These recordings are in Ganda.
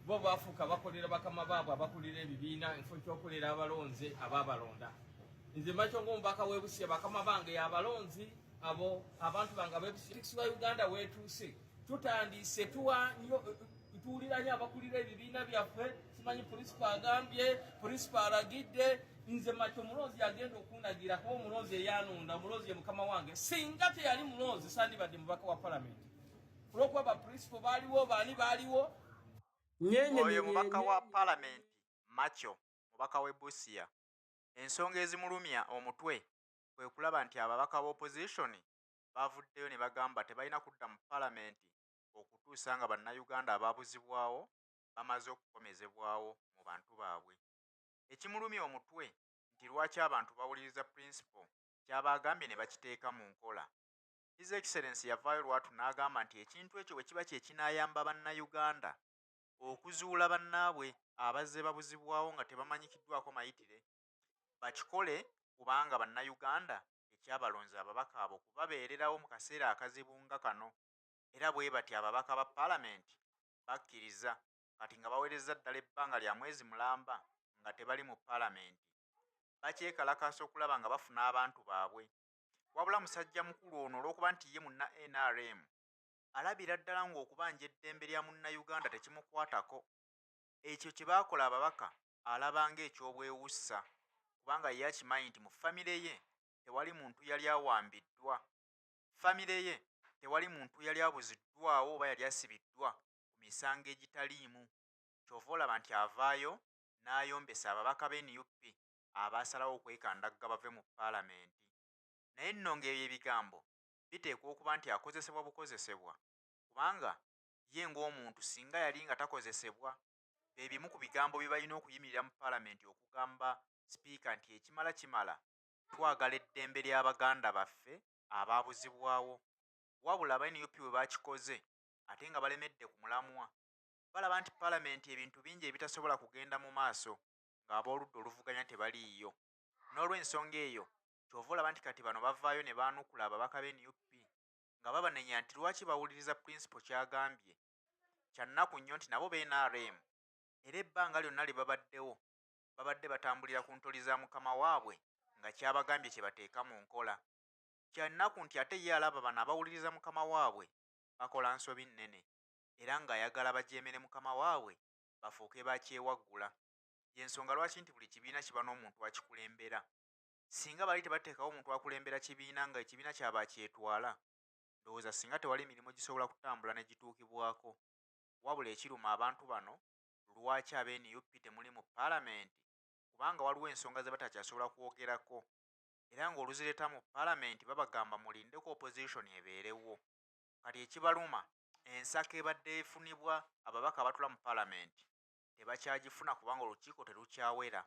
bo bafuuka bakolera bakama baabwe abakulira ebibiina enfo ky'okulera abalonzi abaabalonda. Nze makyo ng'omubaka w'Ebusia bakama bange abalonzi abo abantu bange ab'Ebusia wa Uganda weetuuse tutandise tuwulira nnyo abakulira ebibiina byaffe simanyi purinsipa agambye purinsipa alagidde nze makyo mulonzi agenda okunagira kuba omulonzi eyanonda omulonzi ye mukama wange singa teyali mulonzi sandibadde mubaka wa palamenti olwokuba bapurinsipo baaliwo baani baaliwo oyo mubaka wa palamenti makyo mubaka w'Ebusia ensonga ezimulumya omutwe kwe kulaba nti ababaka b'opposition bavuddeyo ne bagamba tebalina kudda mu palamenti okutuusa nga bannayuganda abaabuzibwawo bamaze okukomezebwawo mu bantu baabwe. Ekimulumya omutwe nti lwaki abantu bawuliriza principle kyabagambye ne bakiteeka mu nkola. His Excellency yavaayo lwatu n'agamba nti ekintu ekyo bwe kiba kye kinaayamba bannayuganda okuzuula bannaabwe abazze babuzibwawo nga tebamanyikiddwako mayitire bakikole kubanga bannayuganda ekyabalonzi ababaka abo kubabeererawo mu kaseera akazibu nga kano. Era bwe bati ababaka ba palamenti bakkiriza kati nga baweereza ddala ebbanga lya mwezi mulamba nga tebali mu palamenti. Bakyekalakasa okulaba nga bafuna abantu baabwe. Wabula musajja mukulu ono olw'okuba nti ye munna NRM alabira ddala ng'okubanja eddembe lya munnayuganda tekimukwatako. Ekyo kye baakola ababaka alaba ng'ekyobwewussa kubanga ye akimanyi nti mu famire ye tewali muntu yali awambiddwa. Famire ye tewali muntu yali abuziddwawo oba yali asibiddwa ku misango egitaliimu. Kyova olaba nti avaayo n'ayombesa ababaka b'NUP abaasalawo okwekandagga bave mu palamenti. Naye nno ng'ebyo ebigambo biteekwa okuba nti akozesebwa bukozesebwa kubanga ye ng'omuntu singa yali nga takozesebwa bye bimu ku bigambo bye balina okuyimirira mu palamenti okugamba sipiika nti ekimala kimala twagala eddembe ly'abaganda baffe abaabuzibwawo. Wabula aba-NUP bwe bakikoze ate nga balemedde ku mulamwa balaba nti palamenti ebintu bingi ebitasobola kugenda mu maaso ng'ab'oludda oluvuganya tebaliiyo. N'olw'ensonga eyo kyova olaba nti kati bano bavaayo ne baanukula ababaka b'NUP nga babanenya nti lwaki bawuliriza principle kyagambye. Kya nnaku nnyo nti nabo b'NRM era ebbanga lyonna lye babaddewo babadde batambulira ku ntoli za mukama waabwe nga kyabagambye kye bateeka mu nkola. Kya nnaku nti ate ye alaba bano abawuliriza mukama waabwe bakola nsobi nnene era ng'ayagala bajeemere mukama waabwe bafuuke bakyewaggula. Y'ensonga lwaki nti buli kibiina kiba n'omuntu akikulembera. Singa bali tebateekawo omuntu akulembera kibiina nga ekibiina kyaba akyetwala ndowooza singa tewali emirimu gisobola kutambula ne gituukibwako. Wabula ekiruma abantu bano lwaki ab'NUP temuli mu palamenti kubanga waliwo ensonga ze batakyasobola kwogerako era ng'oluzireeta mu palamenti babagamba mulindeko opposition ebeerewo. Kati ekibaluma ensako ebadde efunibwa ababaka abatula mu palamenti tebakyagifuna kubanga olukiiko terukyawera.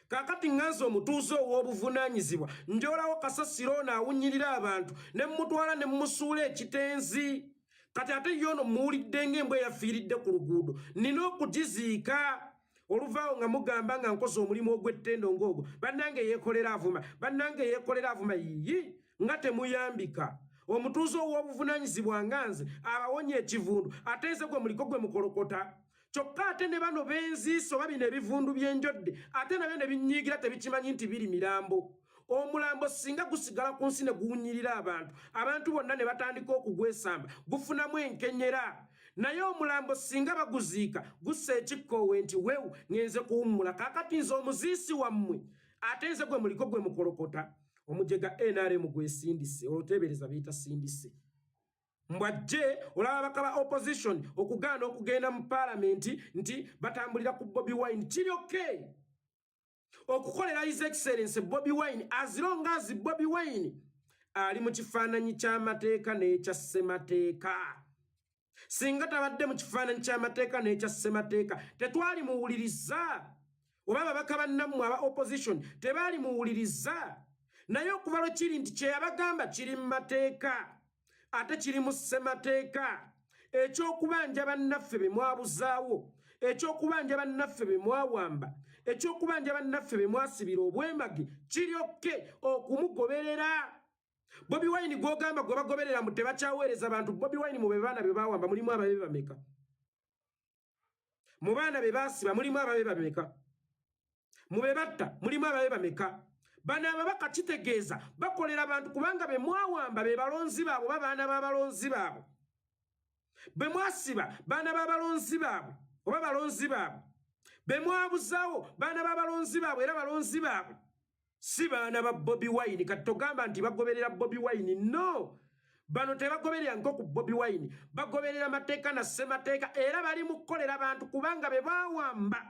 Kakati nganzo omutuuze ow'obuvunaanyizibwa njoolawo kasasiro ono awunyirira abantu ne mmutwala ne mmusuula ekitenzi. Kati ate yono muwulidde ng'embwa eyafiiridde ku luguudo nina okugiziika. Oluvaawo nga mugamba nga nkoze omulimu ogw'ettendo ng'ogwo bannange yeekolera avuma yiyi nga temuyambika. Omutuuze ow'obuvunaanyizibwa nga nze abawonye ekivundu ate nze gwe muliko gwe mukolokota. Kyokka ate ne bano benziiso oba bino ebivundu by'enjodde ate nabyo ne binnyiigira tebikimanyi nti biri mirambo. Omulambo singa gusigala ku nsi ne guwunyirira abantu bonna ne batandika okugwesamba gufunamu enkenyera. Naye omulambo singa baguziika gussa ekikkoowe nti weewu ngenze kuwummula. Kaakati nze omuziisi wammwe ate nze gwe muliko gwe mukolokota. Omujega NRM gwesindise oluteebereza biyita sindise. Mbwajje olaba bakaba opposition okugaana okugenda mu palamenti nti batambulira ku Bobi Wine. Kiri okay okukolera His Excellency Bobi Wine as long as Bobi Wine ali mu kifaananyi ky'amateeka n'ekya ssemateeka. Singa tabadde mu kifaananyi ky'amateeka n'ekya ssemateeka tetwali muwuliriza oba ababaka bannammwe aba opposition tebaali muwuliriza. Naye okuva lwe kiri nti kye yabagamba kiri mu mateeka ate kiri mu ssemateeka. Ekyokubanja bannaffe be mwabuzaawo, ekyokubanja bannaffe be mwawamba, ekyokubanja bannaffe be mwasibira obwemagi kiri okke okumugoberera. Bobi Wine gw'ogamba gwe bagoberera mu tebakyaweereza bantu. Bobi Wine mu be baana be baawamba mulimu ababe bameka? mu baana be basiba mulimu ababe bameka mu be batta mulimu ababe bameka bano ababaka kitegeeza bakolera abantu kubanga be mwawamba be balonzi baabo oba baana b'abalonzi baabo be mwasiba baana b'abalonzi baabo oba balonzi baabo be mwabuzaawo baana b'abalonzi baabo era balonzi baabo si baana ba Bobi Wine kati togamba nti bagoberera Bobi Wine no bano tebagoberera nko ku Bobi Wine bagoberera mateeka na ssemateeka era bali mu kukolera abantu kubanga be baawamba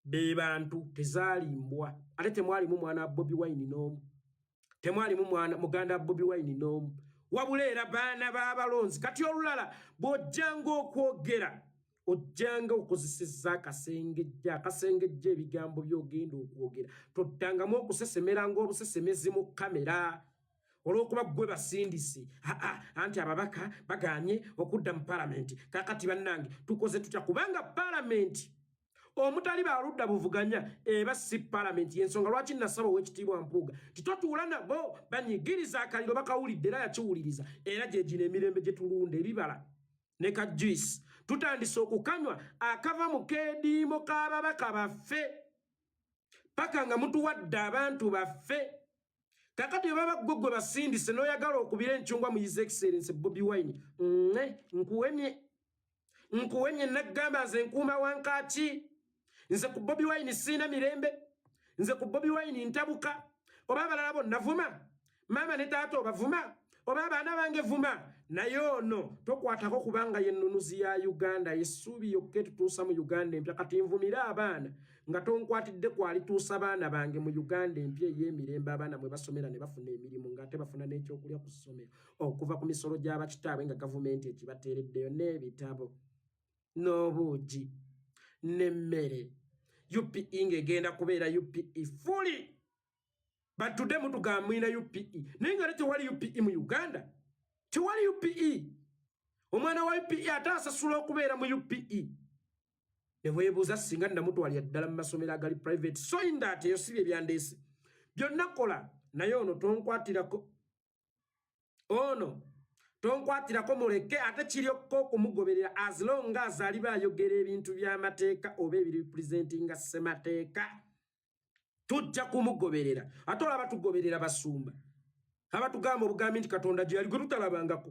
be bantu tezaalimbwa ate temwalimu mwana wa Bobi Wine n'omu temwalimu mwana muganda wa Bobi Wine n'omu wabula era baana b'abalonzi kati olulala bw'ojjanga okwogera ojjanga okozesezza akasengejja ebigambo by'ogenda okwogera toddangamu okusesemera ng'obusesemezi mu kamera olw'okuba ggwe basindisi anti ababaka baganye okudda mu palamenti kakati bannange tukoze tutya kubanga palamenti omutali baludda buvuganya eba si palamenti y'ensonga lwaki nasaba ow'ekitiibwa Mpuuga titotuula nabo banyigiriza akaliro bakawulidde era yakiwuliriza era gye gino emirembe gye tulunda ebibala ne ka juice tutandise okukanywa akava mu keediimo k'ababaka baffe paka nga mutuwadde abantu baffe kakati baba ggwe basindise n'oyagala okubira enkyungwa mu His Excellency Bobi Wine nkuwemye naggamba nze nkuuma wankaaki nze ku Bobi Wine siina mirembe nze ku Bobi Wine ntabuka oba abalala bonna vuma maama ne taata obavuma oba abaana bange vuma naye ono tokwatako kubanga ye nnunuzi ya Uganda essuubi yokka etutuusa mu Uganda empya kati nvumira abaana nga tonkwatidde kwalituusa baana bange mu Uganda empya ey'emirembe abaana mwe basomera ne bafuna emirimu ng'ate bafuna n'ekyokulya ku ssomero okuva ku misolo gy'abakitaabwe nga gavumenti ekibateereddeyo n'ebitabo n'obuugi n'emmere UPE ng'egenda kubeera UPE fully batudde mutugamba mulina UPE naye nga tewali UPE mu Uganda tewali UPE omwana wa UPE ate asasula okubeera mu UPE ne bwebuuza singa namutwalira ddala mu masomero agali private so in that eyo si bye byandeese byonna kola naye ono tonkwatirako muleke ate kiryokko okumugoberera as long as ali bayogera ebintu by'amateeka oba ebiripresentinga ssemateeka tujja kumugoberera ate olaba tugoberera basumba abatugamba obugambi nti Katonda gye yali gwe tutalabangako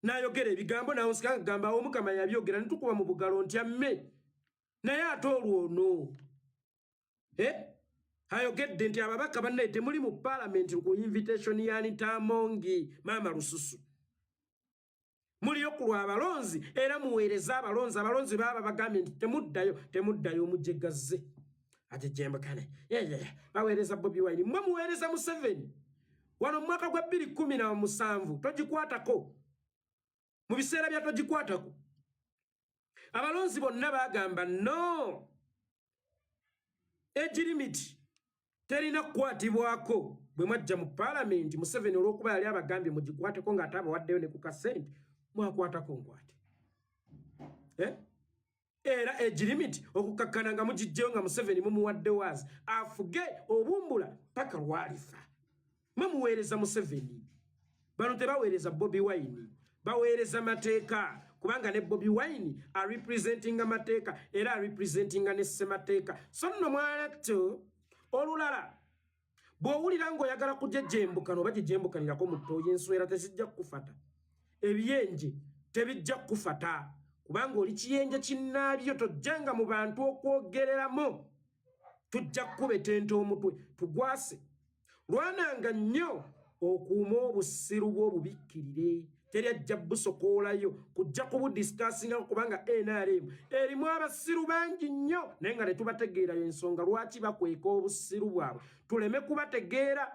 n'ayogera ebigambo nawe nsika gamba awo Mukama yabyogera ne tukuba mu bugalo nti amme naye ate olwo ono ayogedde nti ababaka bannaye temuli mu palamenti ku invitation ya Anita Amongi maama lususu muliyo ku lw'abalonzi era muweereza abalonzi baba bagambye nti temuddayo omujegazze ate jembakane baweereza Bobi Wine mwe muweereza Museveni wano mu mwaka gwa 2017 togikwatako mu biseera bya togikwatako abalonzi bonna bagamba no age limit terina kukwatibwako bwe mwajja mu palamenti Museveni olw'okuba yali abagambye mugikwateko ng'ate abawaddeyo ne ku kasente mwakwatako nkwate era age limit okukakkana nga mugijjeyo nga Museveni mumuwadde waazi afuge obumbula paka lwalifa mumuweereza Museveni bano tebaweereza Bobi Wine baweereza mateeka kubanga ne Bobi Wine representing amateeka era representing ne ssemateeka so nno mwalatto olulala bw'owulira ng'oyagala kujejjembukano oba gyejjembukanirako mu ttooyi enswera tezijja kukufata ebiyenje tebijja kukufata kubanga oli kiyenje kinnaabyo tojjanga mu bantu okwogereramu tujja kukubetenta omutwe tugwase lwananga nnyo okuuma obusiru bw'obubikkirire teri ajja busokoolayo kujja kubudisikasinga kubanga NRM erimu abasiru bangi nnyo naye nga tetubategeerayo ensonga lwaki bakweka obusiru bwabwe tuleme kubategeera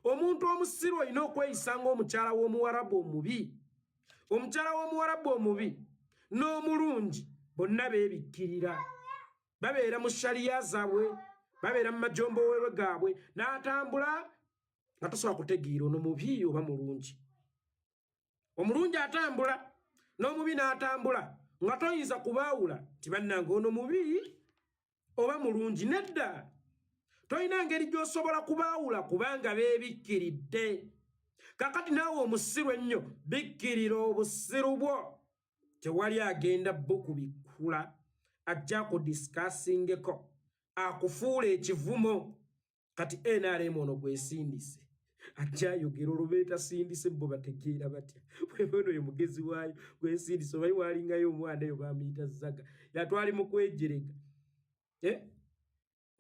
omuntu omusiru olina okweyisa ng'omukyala w'omuwarabu omubi omukyala w'omuwarabu omubi n'omulungi bonna beebikkirira babeera mu shaliya zaabwe babeera mu majombowewe gaabwe n'atambula nga tosobola kutegeera ono mubi oba mulungi omulungi atambula n'omubi n'atambula nga toyinza kubaawula nti bannange ono mubi oba mulungi nedda tolina ngeri gy'osobola kubaawula kubanga beebikkiridde kakati naawe omusiru ennyo bikkirira obusiru bwo tewali agenda boku bikula ajja ku discussingeko akufuula ekivumo kati NRM ono Gwasindise ajja yogera olubeeta Sindise bo bategeera batya bwebono ye mugezi waayo Gwasindise obayi walingayo omwana yo bamuyita Zaga yatwali mu kwejerega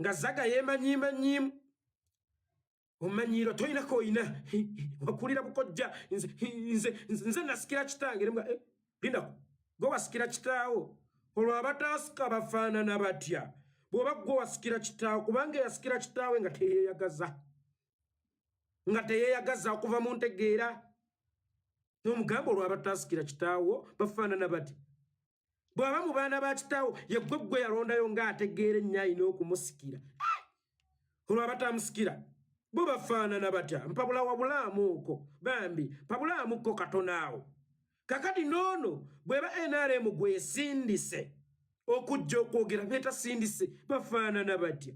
nga Zaga yemanyimanyimu omanyiro toyina koyina wakulira bukojja nze nasikira kitange linda go wasikira kitaawo olwo abataasika bafaanana batya bw'oba gwe wasikira kitaawo kubanga yasikira kitaawe nga teyeeyagaza okuva mu ntegeera n'omugambo olwo abatasikira kitaawo bafaanana batya bw'aba mu baana ba kitaawo ye gwe yalondayo ng'ategeera ennyayina okumusikira olwo abatamusikira bo bafaanana batya mpabula wabulaamu okwo bambi mpabulaamuko katonaawo kakati noono bweba NRM Gwasindise okujja okwogera beeta Sindise bafaanana batya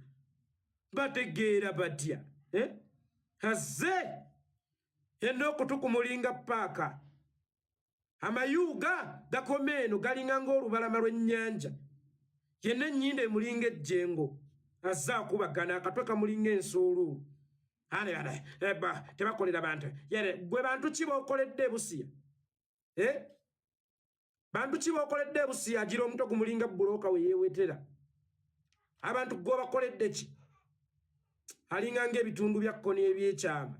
bategeera batya azze yenna okutukumulinga paaka amayuuga gakoma eno galinga ng'olubalama lw'ennyanja yenna ennyindo emulinga ejjengo azze akubagana akatwe kamulinga ensuuluulu tebakolera bantu gwe bantu ki b'okoledde Busia bantu ki b'okoledde Busia agira omuto gumulinga bulooka we yeewetera abantu gwe bakoledde ki alinga ng'ebitundu bya kkoni ebyekyama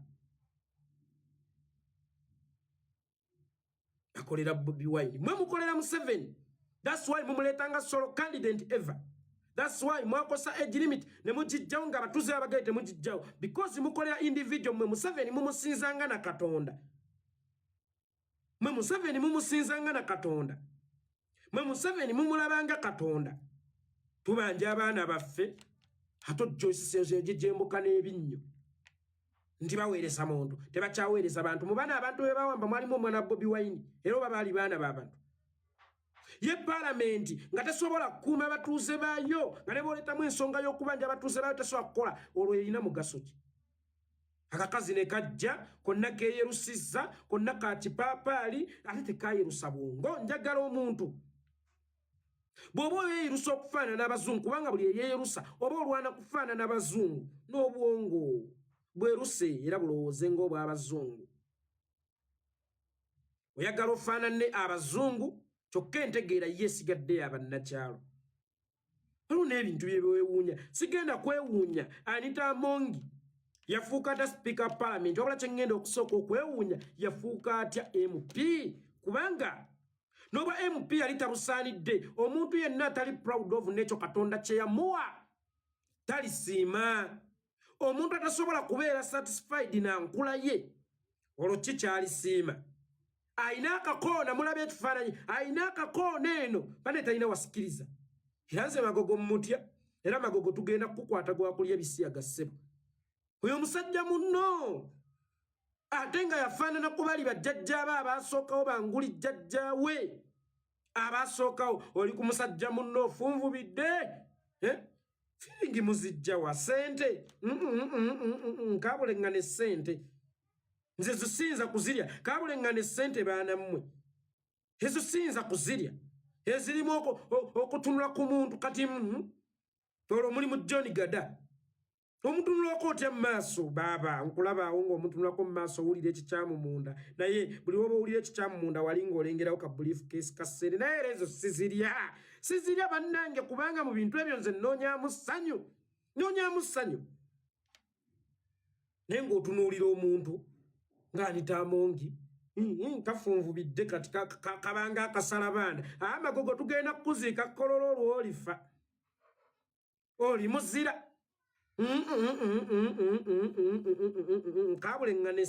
akolera Bobi Wine mwe mukolera Museveni that's why mumuleetanga solo candidate ever that's why mwakosa age limit ne mugijjawo nga abatuuze abagaye temugijjawo because mukolera individual mwe Museveni mumusinzanga na Katonda mwe Museveni mumusinzanga na Katonda mwe Museveni mumulabanga Katonda tubanja abaana baffe ato Joyce jembuka n'ebinnyo nti baweereza muntu tebakyaweereza bantu mu baana abantu be bawamba mwalimu omwana Bobi Wine era baali baana b'abantu ye parliament nga tesobola kukuuma abatuuze baayo nga ne booletamu ensonga y'okubanja abatuuze baayo tesobola kukola olwo erina mugaso ki akakazi ne kajja konna keeyerusizza konna kakipaapaali ate tekayerusa bwongo njagala omuntu bw'oba oyeerusa okufaanana n'abazungu kubanga buli eyeerusa oba olwana kufaanana n'abazungu n'obwongo bweruse era bulowooze ng'obw'abazungu oyagala ofaanane abazungu kyokka entegeera yeesigadde abannakyalo waliwo n'ebintu byebyewuunya sigenda kwewuunya Anita Amongi yafuuka atya speaker parliament wabula kye ngenda okusooka okwewuunya yafuuka atya MP kubanga n'obwa MP yali tabusaanidde omuntu yenna atali proud of n'ekyo Katonda kye yamuwa talisiima omuntu atasobola kubeera satisfied na nkula ye olwo ki kyalisiima ayina akakoona mulabye ekifaananyi ayina akakoona eno bane talina wasikiriza era nze magogo mmutya era magogo tugenda kukukwata gwakulya ebisiya gassebo oyo omusajja munno ate nga yafaanana ku bali bajjajjaabe abaasookawo banguli jjajjaawe abaasookawo oli ku musajja munno ofunvubidde firingi muzijja wa sente kabuleŋŋana essente nze zisinza kuzirya kabuleŋŋana essente baana mmwe ezo siyinza kuzirya ezirimu okutunula ku muntu kati olwo mulimu John Gada omutunulako otya mu maaso baaba nkulabaawo ng'omutunulako mu maaso owulira ekikyamu munda naye buli woba owulira ekikyamu munda wali ng'olengerawo ka brief case kassere naye era ezo sizirya bannange kubanga mu bintu ebyo nze nnoonyaamu ssanyu naye ng'otunuulira omuntu ng'Anita Amongi kafunvubidde kati kabanga akasala baana amagogo tugenda kukuziika kololo olw'olifa oli muzira kabuleŋŋana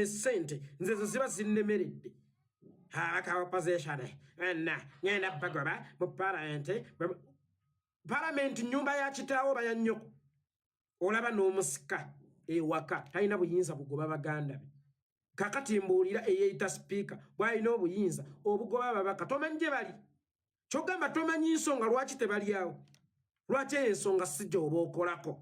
essente nze zo ziba zinnemeredde opposition ngenda bagoba mu palamenti nyumba ya kitaawo oba ya nnyoko olaba n'omusika ewaka talina buyinza bugoba baganda be kakati mbuulira eyeeyita sipiika bw'alina obuyinza obugoba babaka tomanyi gye bali kyogamba tomanyi nsonga lwaki tebali awo lwaki eyo ensonga si gy'oba okolako